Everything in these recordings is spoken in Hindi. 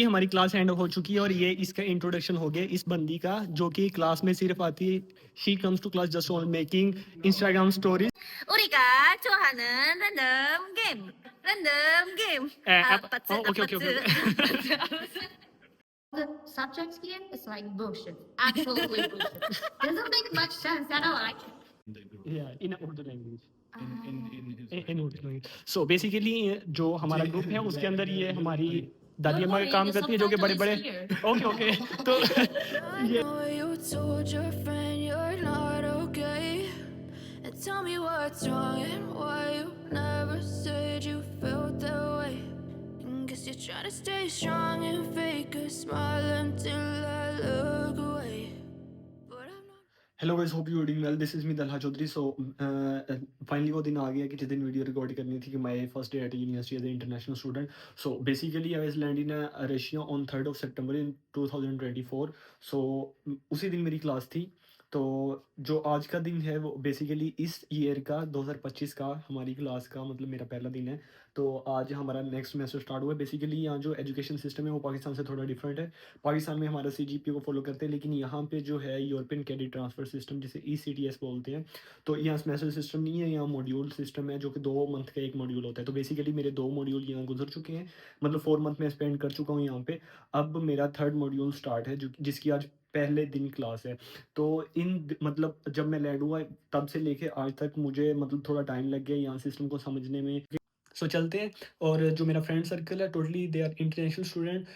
ये हमारी क्लास एंड हो चुकी है और ये इसका इंट्रोडक्शन हो गया इस बंदी का जो कि क्लास में सिर्फ आती है. She comes to class just on making Instagram stories. 우리가 좋아하는 랜덤 게임. 아파트, okay, okay, okay, okay. 아파트. The subject here is like bullshit. Absolutely bullshit. Doesn't make much sense at all. Yeah, in Urdu language. In Urdu language. So basically जो हमारा ग्रुप है उसके अंदर ये हमारी दादी अम्मा का काम करती है जो कि बड़े बड़े. ओके ओके तो ये You told your friend you're not okay. And tell me what's wrong and why you never said you felt that way. And guess you're trying to stay strong and fake a smile until I look away. But I'm not. Hello guys, hope you doing well. This is me दलहा चौधरी. सो फाइनली वो दिन आ गया कि जिस दिन वीडियो रिकॉर्ड करनी थी कि my first day at university as a international student. So basically I was land in Russia on 3rd of September in 2024. So उसी दिन मेरी क्लास थी. तो जो आज का दिन है वो बेसिकली इस ईयर का 2025 का हमारी क्लास का मतलब मेरा पहला दिन है. तो आज हमारा नेक्स्ट सेमेस्टर स्टार्ट हुआ है. बेसिकली यहाँ जो एजुकेशन सिस्टम है वो पाकिस्तान से थोड़ा डिफरेंट है. पाकिस्तान में हमारा CGPA को फॉलो करते हैं लेकिन यहाँ पे जो है यूरोपियन क्रेडिट ट्रांसफ़र सिस्टम जिसे ECTS बोलते हैं. तो यहाँ सेमेस्टर सिस्टम नहीं है, यहाँ मॉड्यूल सिस्टम है जो कि 2 मंथ का एक मॉड्यूल होता है. तो बेसिकली मेरे 2 मॉड्यूल यहाँ गुजर चुके हैं, मतलब 4 मंथ में स्पेंड कर चुका हूँ यहाँ पे. अब मेरा 3rd मॉड्यूल स्टार्ट है जो जिसकी आज पहले दिन क्लास है. तो मतलब जब मैं लैंड हुआ तब से लेके आज तक मुझे मतलब थोड़ा टाइम लग गया यहाँ सिस्टम को समझने में. सो चलते हैं. और जो मेरा फ्रेंड सर्कल है totally they are international student,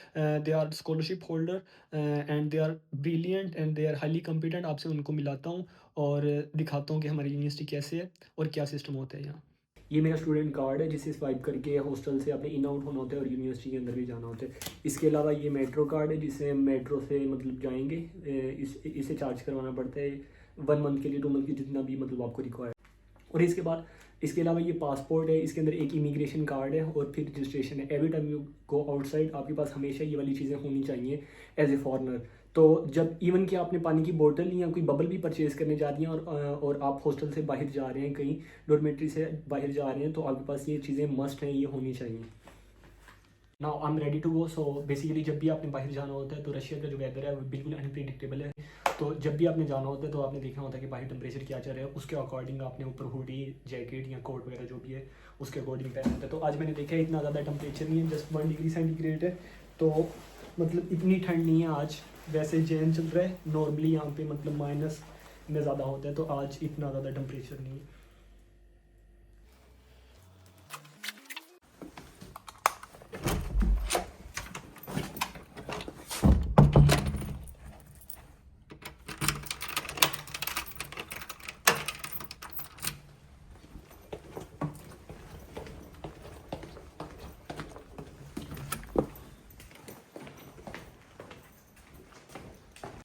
they are scholarship holder and they are brilliant and they are highly competent. आपसे उनको मिलाता हूँ और दिखाता हूँ कि हमारी यूनिवर्सिटी कैसे है और क्या सिस्टम होता है यहाँ. ये मेरा स्टूडेंट कार्ड है जिसे स्वाइप करके हॉस्टल से आपने इन आउट होना होता है और यूनिवर्सिटी के अंदर भी जाना होता है. इसके अलावा ये मेट्रो कार्ड है जिसे मेट्रो से मतलब जाएंगे, इसे चार्ज करवाना पड़ता है 1 मंथ के लिए 2 मंथ की जितना भी मतलब आपको रिक्वायर. और इसके बाद इसके अलावा ये पासपोर्ट है, इसके अंदर एक इमिग्रेशन कार्ड है और फिर रजिस्ट्रेशन है. Every time you go outside आपके पास हमेशा ये वाली चीज़ें होनी चाहिए एज ए फॉरनर. तो जब इवन कि आपने पानी की बोतल या कोई बबल भी परचेज़ करने जा रही हैं और आप हॉस्टल से बाहर जा रहे हैं, कहीं डॉर्मेट्री से बाहर जा रहे हैं, तो आपके पास ये चीज़ें मस्ट हैं, ये होनी चाहिए. Now I am ready to go. So basically जब भी आपने बाहर जाना होता है तो रशिया का जो वेदर है वो बिल्कुल अनप्रिडिक्टेबल है. तो जब भी आपने जाना होता है तो आपने देखना होता है कि बाहर टेम्परेचर क्या चल रहा है, उसके अकॉर्डिंग आपने ऊपर हुडी जैकेट या कोट वगैरह जो भी है उसके अकॉर्डिंग पहनना होता है. तो आज मैंने देखा है इतना ज़्यादा टेम्परेचर नहीं है, जस्ट 1 डिग्री सेंटीग्रेड है. तो मतलब इतनी ठंड नहीं है आज. वैसे जैन चल रहा है, नॉर्मली यहाँ पे मतलब माइनस में ज़्यादा होता है, तो आज इतना ज़्यादा टेम्परेचर नहीं है.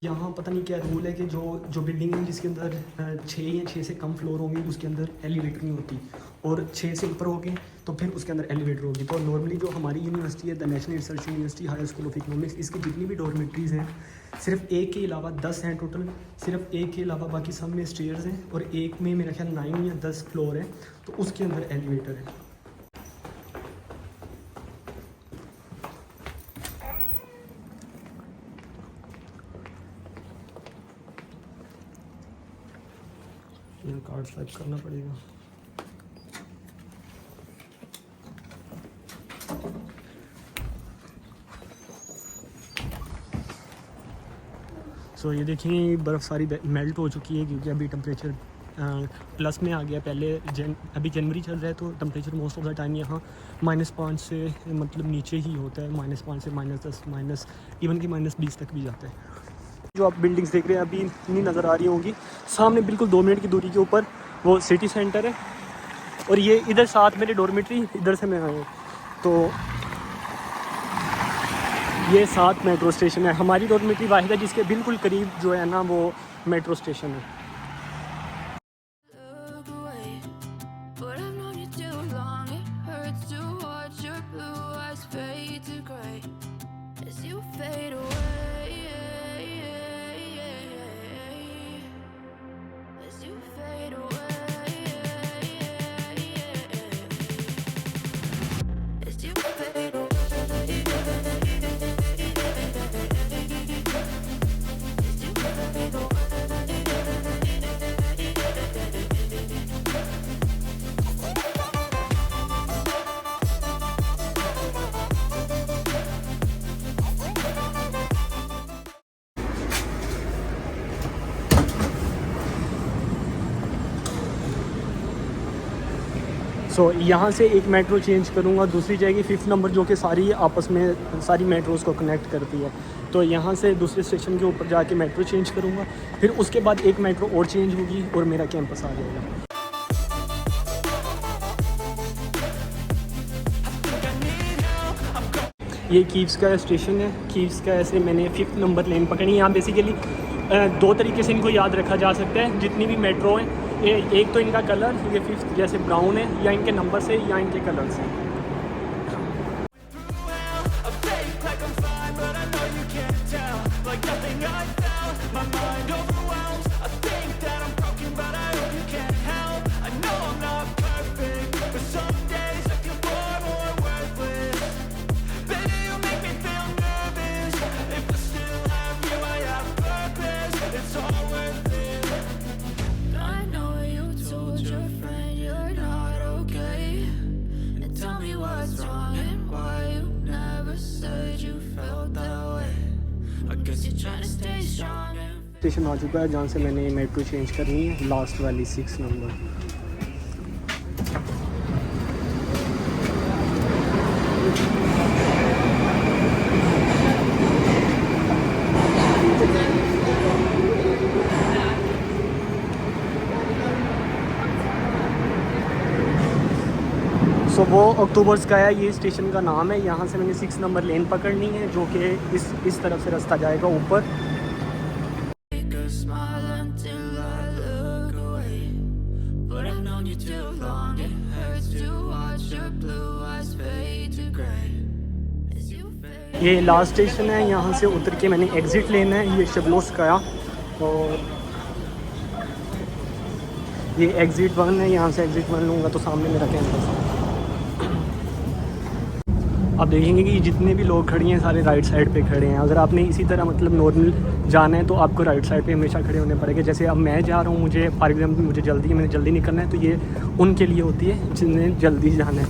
यहाँ पता नहीं क्या रूल है कि जो बिल्डिंग है जिसके अंदर 6 या 6 से कम फ्लोर होंगे उसके अंदर एलिवेटर नहीं होती, और 6 से ऊपर होगी तो फिर उसके अंदर एलिवेटर होगी. तो नॉर्मली जो हमारी यूनिवर्सिटी है the national research university higher school of economics, इसकी जितनी भी डॉर्मेट्रीज़ हैं सिर्फ एक के अलावा 10 हैं टोटल. सिर्फ एक के अलावा बाकी सब में स्टेयर्स हैं और एक में मेरा ख्याल 9 या 10 फ्लोर है तो उसके अंदर एलिवेटर है. यहाँ कार्ड स्वाइप करना पड़ेगा. सो ये देखिए बर्फ़ सारी मेल्ट हो चुकी है क्योंकि अभी टेम्परेचर प्लस में आ गया. पहले अभी जनवरी चल रहा है तो temperature most of the time यहाँ -5 से मतलब नीचे ही होता है. -5 से -10 माइनस इवन कि -20 तक भी जाता है. जो आप बिल्डिंग्स देख रहे हैं अभी इतनी नज़र आ रही होंगी, सामने बिल्कुल 2 मिनट की दूरी के ऊपर वो सिटी सेंटर है. और ये इधर साथ मेरे डॉर्मेट्री, इधर से मैं आया हूँ तो ये 7 मेट्रो स्टेशन है. हमारी डॉर्मेट्री वाहिद है जिसके बिल्कुल करीब जो है ना वो मेट्रो स्टेशन है. Look away, but I've known you too long. It hurts to watch your blue eyes fade to gray as you fade away. As you fade away. As you fade away. सो यहाँ से एक मेट्रो चेंज करूँगा, दूसरी जाएगी 5th नंबर, जो कि सारी आपस में सारी मेट्रोज़ को कनेक्ट करती है। तो यहाँ से दूसरे स्टेशन के ऊपर जाके मेट्रो चेंज करूँगा, फिर उसके बाद एक मेट्रो और चेंज होगी और मेरा कैंपस आ जाएगा। ये कीव्स का स्टेशन है। कीव्स का ऐसे मैंने 5th नंबर लेन पकड़ी। यहाँ बेसिकली 2 तरीके से इनको याद रखा जा सकता है जितनी भी मेट्रो हैं। एक तो इनका कलर, ये 5th जैसे ब्राउन है, या इनके नंबर से या इनके कलर से। I know you told your friend you're not okay. And tell me what's wrong and why you never said you felt that way. I guess you're trying to stay strong and station आ चुका है जहाँ से मैंने मेट्रो चेंज करनी है, लास्ट वाली 6 नंबर। सो वो अक्टूबर्स का है, ये स्टेशन का नाम है। यहाँ से मैंने 6 नंबर लेन पकड़नी है, जो कि इस तरफ से रास्ता जाएगा ऊपर। make a smile until I look away. But I've known you too long, it hurts to watch your blue eyes fade to gray. As you fade. ये लास्ट स्टेशन है, यहाँ से उतर के मैंने एग्ज़िट लेना है। ये शबलोस का, और ये एग्ज़िट 1 है। यहाँ से एग्ज़िट 1 लूँगा तो सामने मेरा कैंपस है। आप देखेंगे कि जितने भी लोग खड़े हैं सारे राइट साइड पे खड़े हैं। अगर आपने इसी तरह मतलब नॉर्मल जाना है तो आपको राइट साइड पे हमेशा खड़े होने पड़ेगा। जैसे अब मैं जा रहा हूँ, मुझे फॉर एग्जांपल मुझे जल्दी है, मैंने जल्दी निकलना है, तो ये उनके लिए होती है जिन्हें जल्दी जाना है।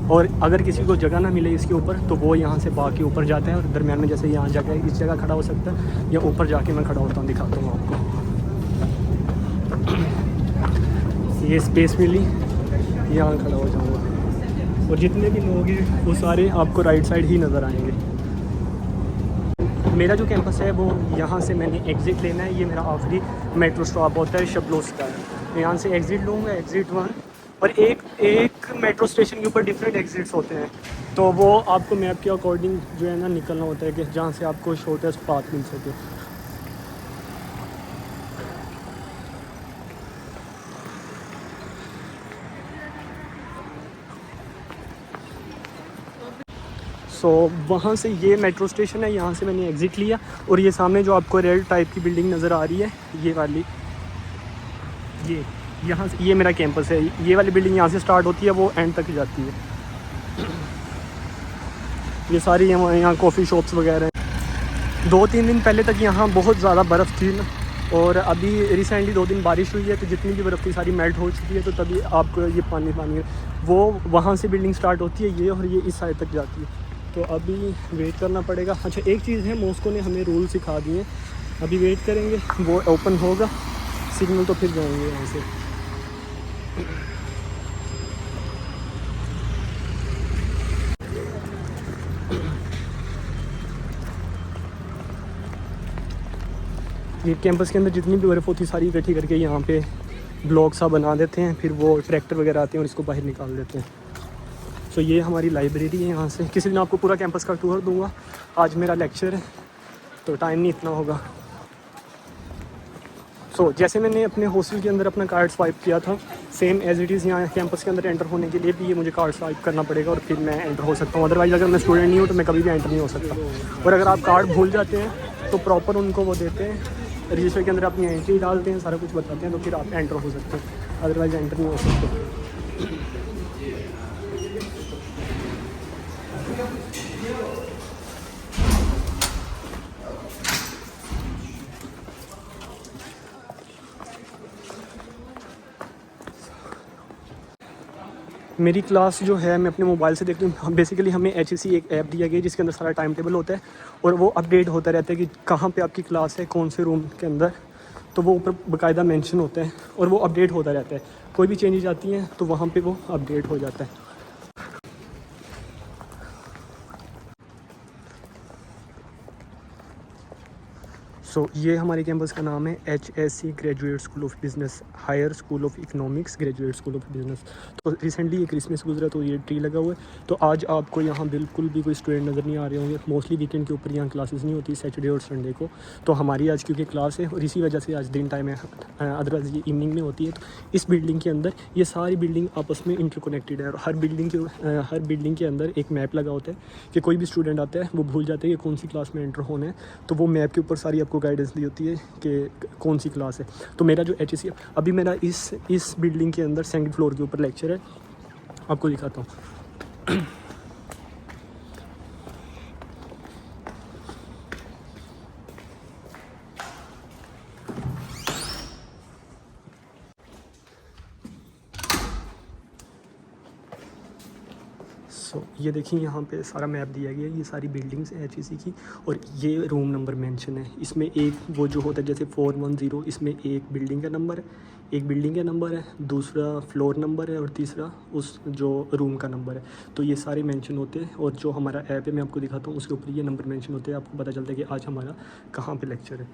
और अगर किसी को जगह ना मिले इसके ऊपर तो वो यहाँ से बाकी ऊपर जाता है, और दरम्यान में जैसे यहाँ जाकर इस जगह खड़ा हो सकता है, या ऊपर जाके मैं खड़ा होता हूँ, दिखाता हूँ आपको। ये स्पेस मिली, यहाँ खड़ा हो जाऊँगा, और जितने भी लोग हैं वो सारे आपको राइट साइड ही नज़र आएंगे। मेरा जो कैंपस है वो यहाँ से मैंने एग्ज़िट लेना है। ये मेरा आखिरी मेट्रो स्टॉप होता है शबलोस का। यहाँ से एग्ज़िट लूँगा, एग्ज़िट 1, और एक मेट्रो स्टेशन के ऊपर डिफरेंट एग्ज़िट्स होते हैं, तो वो आपको मैप के अकॉर्डिंग जो है ना निकलना होता है कि जहाँ से आपको शॉर्टेस्ट पाथ मिल सके। सो वहाँ से ये मेट्रो स्टेशन है, यहाँ से मैंने एग्ज़िट लिया, और ये सामने जो आपको रेड टाइप की बिल्डिंग नज़र आ रही है, ये वाली, ये यहाँ से ये मेरा कैंपस है। ये वाली बिल्डिंग यहाँ से स्टार्ट होती है, वो एंड तक जाती है। ये सारी यहाँ कॉफ़ी शॉप्स वगैरह हैं। 2-3 दिन पहले तक यहाँ बहुत ज़्यादा बर्फ़ थी, और अभी रिसेंटली 2 दिन बारिश हुई है, तो जितनी भी बर्फ़ थी सारी मेल्ट हो चुकी है। तो तभी आपको ये पानी वो वहाँ से बिल्डिंग स्टार्ट होती है ये, और ये इस साइड तक जाती है। तो अभी वेट करना पड़ेगा। अच्छा, एक चीज़ है, मॉस्को ने हमें रूल सिखा दिए, अभी वेट करेंगे, वो ओपन होगा सिग्नल तो फिर जाएंगे यहाँ से। ये कैंपस के अंदर जितनी भी बर्फ़ होती सारी इकट्ठी करके यहाँ पे ब्लॉक सा बना देते हैं, फिर वो ट्रैक्टर वगैरह आते हैं और इसको बाहर निकाल देते हैं। तो ये हमारी लाइब्रेरी है। यहाँ से किसी दिन आपको पूरा कैंपस का टूर दूंगा। आज मेरा लेक्चर है तो टाइम नहीं इतना होगा। सो जैसे मैंने अपने हॉस्टल के अंदर अपना कार्ड स्वाइप किया था, सेम एज इट इज़ यहाँ कैंपस के अंदर एंटर होने के लिए भी ये मुझे कार्ड स्वाइप करना पड़ेगा, और फिर मैं एंटर हो सकता हूँ। अदरवाइज़ अगर मैं स्टूडेंट नहीं हूँ तो मैं कभी भी एंटर नहीं हो सकता। और अगर आप कार्ड भूल जाते हैं तो प्रॉपर उनको वो देते हैं, रजिस्टर के अंदर अपनी एंट्री डालते हैं, सारा कुछ बताते हैं, तो फिर आप एंटर हो सकते हैं। अदरवाइज़ एंटर नहीं हो सकते। मेरी क्लास जो है मैं अपने मोबाइल से देखती हूँ। बेसिकली हमें HEC एक ऐप दिया गया है जिसके अंदर सारा टाइम टेबल होता है, और वो अपडेट होता रहता है कि कहाँ पे आपकी क्लास है, कौन से रूम के अंदर। तो वो ऊपर बाकायदा मेंशन होता है और वो अपडेट होता रहता है। कोई भी चेंजेस आती हैं तो वहाँ पे वो अपडेट हो जाता है। ये हमारे कैंपस का नाम है HSC graduate school of business, higher school of economics, graduate school of business. तो रिसेंटली ये क्रिसमस गुजरा तो ये ट्री लगा हुआ है। तो आज आपको यहाँ बिल्कुल भी कोई स्टूडेंट नज़र नहीं आ रहे होंगे। मोस्टली वीकेंड के ऊपर यहाँ क्लासेस नहीं होती, सैटरडे और संडे को। तो हमारी आज क्योंकि क्लास है और इसी वजह से आज दिन टाइम है, अदरवाइज ये इवनिंग में होती है। तो इस बिल्डिंग के अंदर ये सारी बिल्डिंग आपस में इंटरकनेक्टेड है और हर बिल्डिंग के अंदर एक मैप लगा होता है कि कोई भी स्टूडेंट आता है वो भूल जाते हैं कि कौन सी क्लास में एंटर होना है। तो वो मैप के ऊपर सारी आपको गाइडेंस दी होती है कि कौन सी क्लास है। तो मेरा जो HSC अभी मेरा इस बिल्डिंग के अंदर सेकंड फ्लोर के ऊपर लेक्चर है, आपको दिखाता हूँ। ये देखिए यहाँ पे सारा मैप दिया गया है, ये सारी बिल्डिंग्स हैं HSC की और ये रूम नंबर मेंशन है। इसमें एक वो जो होता है जैसे 410, इसमें एक बिल्डिंग का नंबर है, दूसरा फ्लोर नंबर है और तीसरा उस जो रूम का नंबर है। तो ये सारे मेंशन होते हैं और जो हमारा ऐप है मैं आपको दिखाता हूँ, उसके ऊपर ये नंबर मेंशन होते हैं। आपको पता चलता है कि आज हमारा कहाँ पर लेक्चर है।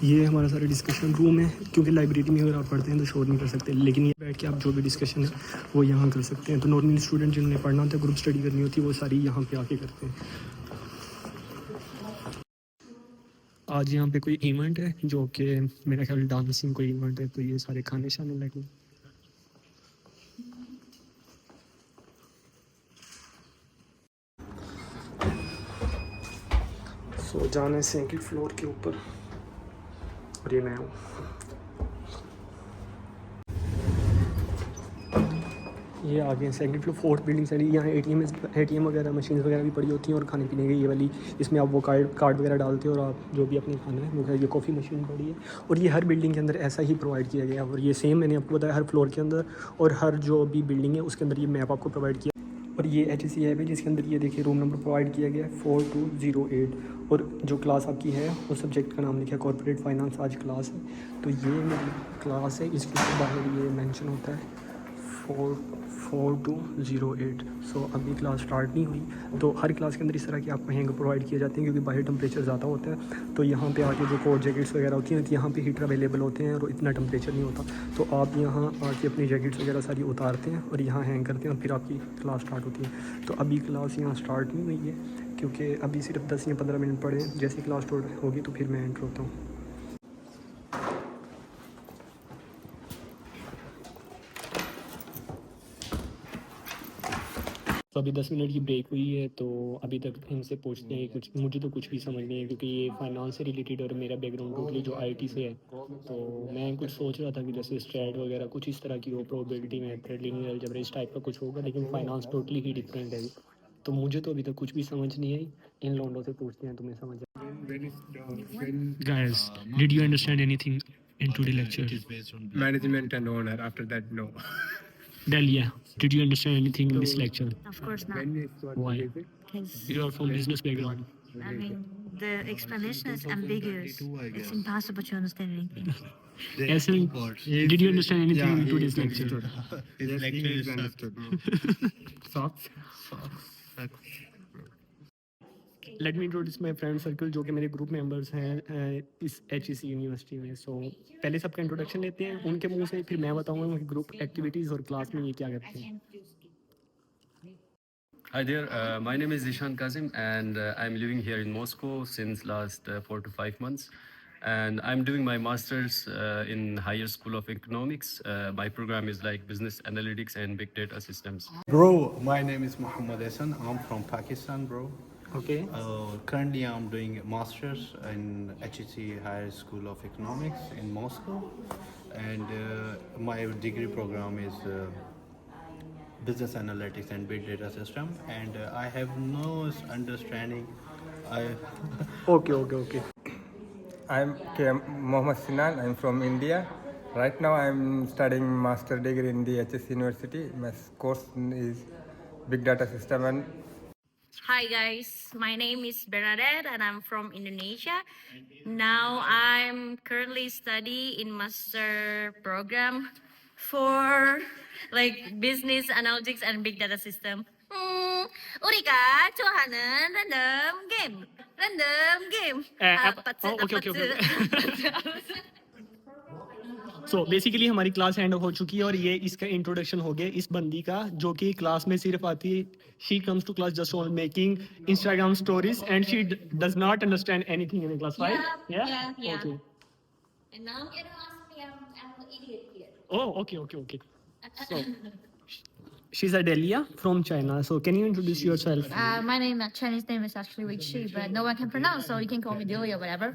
ये हमारा सारा डिस्कशन रूम है, क्योंकि लाइब्रेरी में अगर आप पढ़ते हैं तो शोर नहीं कर सकते, लेकिन ये बैठ के आप जो भी डिस्कशन है वो यहाँ कर सकते हैं। तो नॉर्मली स्टूडेंट जिन्होंने पढ़ना होता है, ग्रुप स्टडी करनी होती है, वो सारी यहाँ पे आके करते हैं। आज यहाँ पे कोई इवेंट है जो कि मेरा ख्याल डांसिंग कोई इवेंट है, तो ये सारे खाने शाने लगे। जाना है सेकंड फ्लोर के ऊपर और ये मैं हूँ। ये आ गए second floor, fourth building side. यहाँ ATM वगैरह मशीन वगैरह भी पड़ी होती हैं और खाने पीने की ये वाली, इसमें आप वो कार्ड वगैरह डालते हो और आप जो भी अपने खाना है वो। ये कॉफ़ी मशीन पड़ी है और ये हर बिल्डिंग के अंदर ऐसा ही प्रोवाइड किया गया है। और ये सेम मैंने आपको बताया हर फ्लोर के अंदर और हर जो भी बिल्डिंग है उसके अंदर ये मैप आपको प्रोवाइड किया। और ये HSC ऐप है जिसके अंदर ये देखिए रूम नंबर प्रोवाइड किया गया है 4208 और जो क्लास आपकी है उस सब्जेक्ट का नाम लिखा है कॉर्पोरेट फाइनेंस आज क्लास है। तो ये मेरी क्लास है, इसके बाहर ये मेंशन होता है 4208। अभी क्लास स्टार्ट नहीं हुई। तो हर क्लास के अंदर इस तरह के आपको हैंगर प्रोवाइड किए जाते हैं क्योंकि बाहर टेम्परेचर ज़्यादा होता है। तो यहाँ पे आके जो कोट जैकेट्स वगैरह होती हैं तो यहाँ पे हीटर अवेलेबल होते हैं और इतना टेम्परेचर नहीं होता। तो आप यहाँ आके अपनी जैकेट्स वगैरह सारी उतारते हैं और यहाँ हैंग करते हैं और फिर आपकी क्लास स्टार्ट होती है। तो अभी क्लास यहाँ स्टार्ट नहीं हुई है क्योंकि अभी सिर्फ 10 या 15 मिनट पड़े हैं। जैसे क्लास स्टार्ट होगी तो फिर मैं एंटर होता हूँ। तो अभी 10 मिनट की ब्रेक हुई है, तो अभी तक इनसे पूछते हैं कुछ। मुझे तो कुछ भी समझ नहीं है क्योंकि ये फाइनेंस से रिलेटेड और मेरा बैकग्राउंड टोटली जो IT से है। तो मैं कुछ सोच रहा था कि जैसे स्ट्रैट वगैरह कुछ इस तरह की हो, प्रोबेबिलिटी मेथड, लीनियर अलजेब्रा इस टाइप का कुछ होगा, लेकिन फाइनेंस टोटली ही डिफरेंट है। तो मुझे तो अभी तक कुछ भी समझ नहीं आई। इन लोगों से पूछते हैं तुम्हें समझ Guys, did you understand anything in today's lecture? Management and owner. After that, no. Delia, did you understand anything in this lecture? Of course not. Why? Because, You are from business background. I mean, the explanation is ambiguous. It's impossible to understand anything. Yasin, did you understand anything in today's lecture? His lecture is understood. Socks? Let me introduce my friend circle जो कि मेरे ग्रुप मेंबर्स हैं इस HSC यूनिवर्सिटी में। पहले सबका इंट्रोडक्शन लेते हैं उनके मुंह से, फिर मैं बताऊंगा उनकी ग्रुप एक्टिविटीज़ और क्लास में ये क्या करते हैं। Hi there, my name is Zishan Kazim and I'm living here in Moscow since last 4 to 5 months, and I'm doing my master's in Higher School of Economics. My program is like business analytics and big data systems. Bro, my name is Muhammad Hassan. I'm from Pakistan, bro. Okay. Currently, I'm doing master's in HSC Higher School of Economics in Moscow, and my degree program is business analytics and big data system. And I have no understanding. Okay. I'm Mohammad Sinan. I'm from India. Right now, I'm studying master degree in the HSC University. My course is Big Data System and Hi guys, my name is Bernadette and I'm from Indonesia. Now I'm currently study in master program for like business analytics and big data system. 우리가 좋아하는 랜덤 게임. 랜덤 게임. Okay so basically हमारी क्लास हैंड हो चुकी है और ये इसका इंट्रोडक्शन हो गया इस बंदी का जो कि क्लास में सिर्फ आती है she comes to class just on making Instagram stories and she does not understand anything in class right Yeah. Okay And now you know ask me, I'm an idiot here. Oh, okay. So, she's Adelia from China. So, can you introduce yourself? My Chinese name is actually Wei Shi, but no one can pronounce, so you can call me Delia or whatever.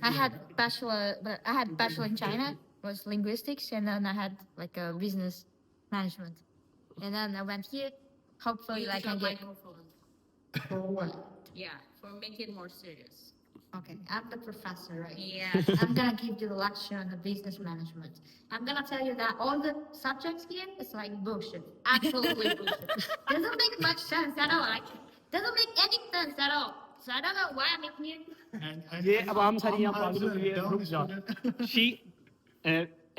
I had bachelor in China, was linguistics, and then I had like a business management, and then I went here. Hopefully, I can get. For what? Yeah, for make it more serious. Okay, I'm the professor, right? Yeah. I'm gonna give you the lecture on the business management. I'm gonna tell you that all the subjects here is like bullshit. Absolutely bullshit. Doesn't make much sense at all. Like, doesn't make any sense at all. So I don't know why I'm here. ये अब हम सारी यहाँ पागल हो गई है, रुक जा. She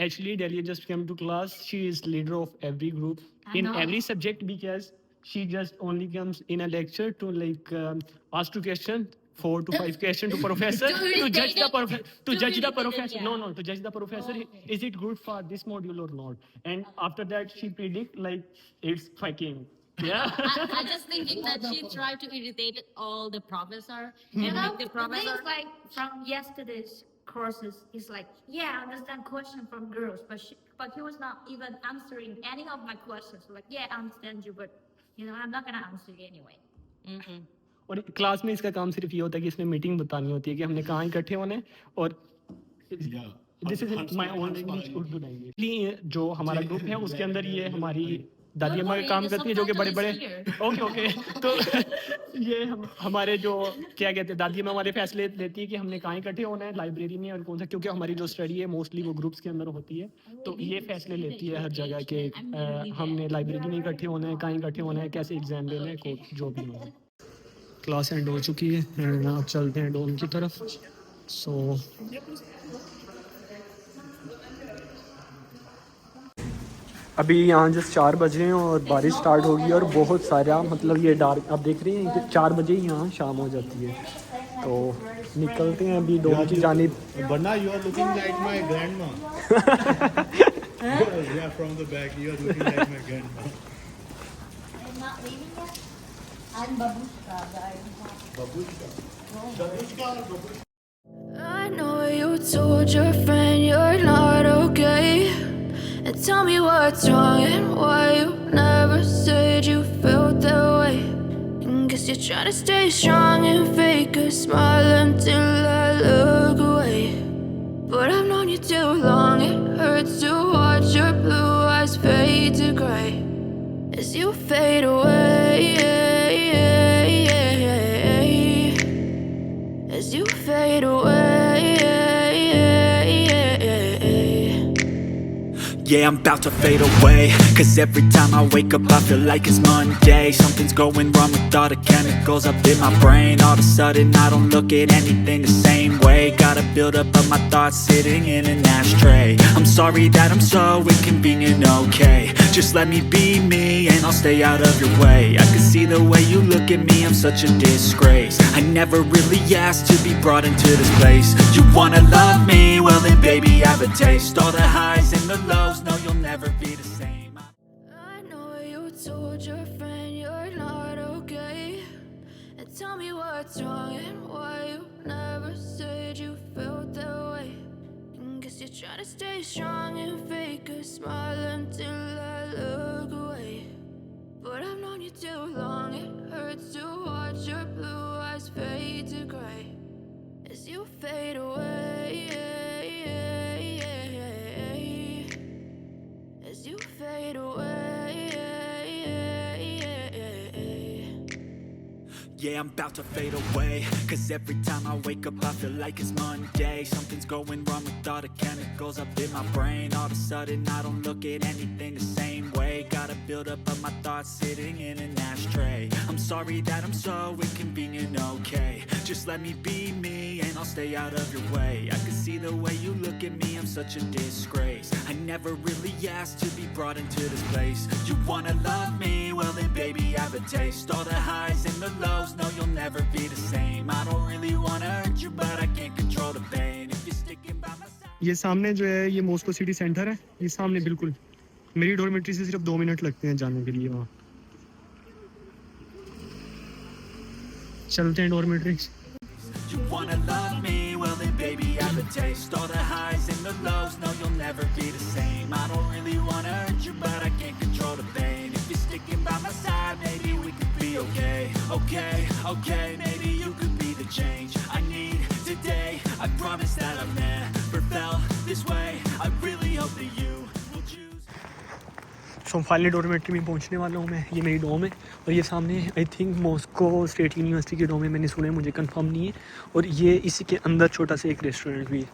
actually Delia just came to class. She is leader of every group I in know. every subject because she just only comes in a lecture to like ask two questions. 4 to 5 questions to professor to judge the professor. No, to judge the professor. Is it good for this module or not? And after that, she predict like it's fucking. Yeah. I just thinking that she tried to irritate all the professor. You know, the professor like from yesterday's courses, he's like, yeah, I understand question from girls, but he was not even answering any of my questions. Like, yeah, I understand you, but you know, I'm not gonna answer you anyway. और क्लास में इसका काम सिर्फ ये होता है कि इसने मीटिंग बतानी होती है कि हमने कहाँ इकट्ठे होने हैं और this is my own language Urdu language जो हमारा ग्रुप है उसके अंदर ये हमारी दादी अम्मा काम करती है जो कि बड़े बड़े ओके तो ये हमारे जो क्या कहते हैं दादी अम्मा हमारे फैसले लेती है कि हमने कहाँ इकट्ठे होना है लाइब्रेरी में और कौन सा क्योंकि हमारी जो स्टडी है मोस्टली वो ग्रुप्स के अंदर होती है तो ये फैसले लेती है हर जगह के हमने लाइब्रेरी में इकट्ठे होना है कहाँ इकट्ठे होना है कैसे एग्जाम देना है जो भी होना है क्लास एंड हो चुकी है एंड आप चलते हैं डोम की तरफ सो अभी यहाँ जस्ट 4 बजे हैं और बारिश स्टार्ट होगी और बहुत सारा मतलब ये डार्क आप देख रहे हैं कि 4 बजे ही यहाँ शाम हो जाती है तो निकलते हैं अभी डोम की जानिब Barna, you are looking like my grandma. Yeah, from the back, you are looking like my grandma. I'm not leaving yet. I'm Babushka, guys. I know you told your friend you're not okay. And tell me what's wrong and why you never said you felt that way. And guess you're trying to stay strong and fake a smile until I look away. But I've known you too long, it hurts to watch your blue eyes fade to gray as you fade away. As you fade away. Yeah, I'm about to fade away. Cause every time I wake up I feel like it's Monday. Something's going wrong with all the chemicals up in my brain. All of a sudden I don't look at anything the same way. Gotta build up of my thoughts sitting in an ashtray. I'm sorry that I'm so inconvenient, okay. Just let me be me and I'll stay out of your way. I can see the way you look at me, I'm such a disgrace. I never really asked to be brought into this place. You wanna love me? Well then baby have a taste. All the highs and the lows, no you'll never be the same. I know you told your friend you're not okay. And tell me what's wrong and why you never said you felt that way. And guess you're trying to stay strong and fake a smile until I look away. But I've known you too long, it hurts to watch your blue eyes fade to gray as you fade away. As you fade away. Yeah, I'm about to fade away. Cause every time I wake up I feel like it's Monday. Something's going wrong with all the chemicals up in my brain. All of a sudden I don't look at anything the same way. Gotta build up of my thoughts sitting in an ashtray. I'm sorry that I'm so inconvenient, okay? Just let me be me and I'll stay out of your way. I can see the way you look at me, I'm such a disgrace. I never really asked to be brought into this place. You wanna love me? Well then baby I have a taste. All the highs and the lows, no you'll never be the same. I don't really wanna hurt you but I can't control the pain. If you're sticking by my side. ये सामने जो है ये मॉस्को सिटी सेंटर है, ये सामने बिल्कुल मेरी डॉर्मेट्री से सिर्फ 2 मिनट लगते हैं जाने के लिए वहाँ। चलते हैं dormitory. You wanna love me? Well then baby I have a taste. All the highs and the lows, no you'll never be the same. I don't really wanna hurt you but I can't control the pain. If you're sticking by my side, maybe we could be okay. Okay, maybe you could be the change I need today. I promise that I've never felt this way. I really hope that you will choose. So finally dormitory में पहुंचने वाला हूँ मैं। ये मेरी डोम है और ये सामने I think Moscow state university की डोम है, मैंने सुना है, मुझे कंफर्म नहीं है। और ये इसी के अंदर छोटा सा एक रेस्टोरेंट भी है।